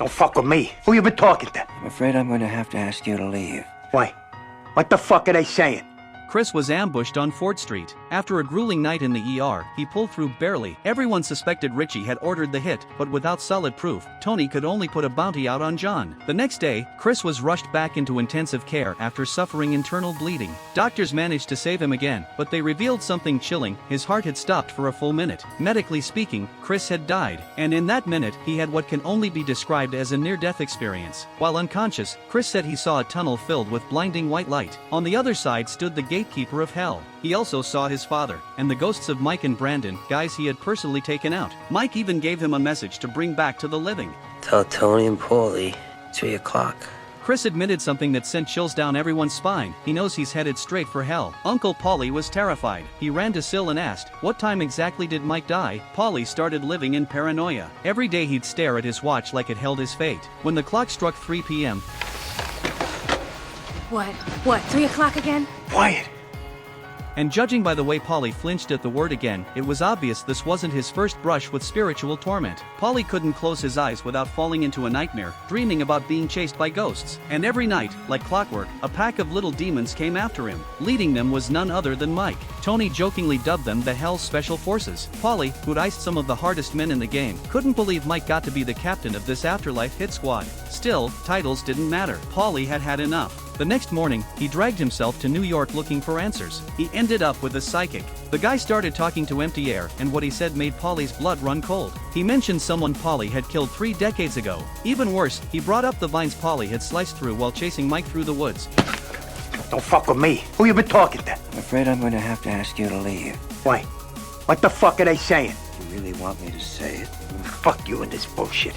Don't fuck with me. Who you been talking to? I'm afraid I'm going to have to ask you to leave. Why? What the fuck are they saying? Chris was ambushed on Fort Street. After a grueling night in the ER, he pulled through barely. Everyone suspected Richie had ordered the hit, but without solid proof, Tony could only put a bounty out on John. The next day, Chris was rushed back into intensive care after suffering internal bleeding. Doctors managed to save him again, but they revealed something chilling. His heart had stopped for a full minute. Medically speaking, Chris had died, and in that minute, he had what can only be described as a near-death experience. While unconscious, Chris said he saw a tunnel filled with blinding white light. On the other side stood the gatekeeper of hell. He also saw his father, and the ghosts of Mike and Brandon, guys he had personally taken out. Mike even gave him a message to bring back to the living. Tell Tony and Paulie, 3 o'clock. Chris admitted something that sent chills down everyone's spine. He knows he's headed straight for hell. Uncle Paulie was terrified. He ran to Sil and asked, what time exactly did Mike die? Paulie started living in paranoia. Every day he'd stare at his watch like it held his fate. When the clock struck 3 p.m. What, 3 o'clock again? Quiet. And judging by the way Paulie flinched at the word again, it was obvious this wasn't his first brush with spiritual torment. Paulie couldn't close his eyes without falling into a nightmare, dreaming about being chased by ghosts. And every night, like clockwork, a pack of little demons came after him. Leading them was none other than Mike. Tony jokingly dubbed them the Hell's Special Forces. Paulie, who'd iced some of the hardest men in the game, couldn't believe Mike got to be the captain of this afterlife hit squad. Still, titles didn't matter. Paulie had had enough. The next morning, he dragged himself to New York looking for answers. He ended up with a psychic. The guy started talking to empty air, and what he said made Paulie's blood run cold. He mentioned someone Paulie had killed 3 decades ago. Even worse, he brought up the vines Paulie had sliced through while chasing Mike through the woods. Don't fuck with me. Who you been talking to? I'm afraid I'm going to have to ask you to leave. Why? What the fuck are they saying? You really want me to say it? Fuck you and this bullshit.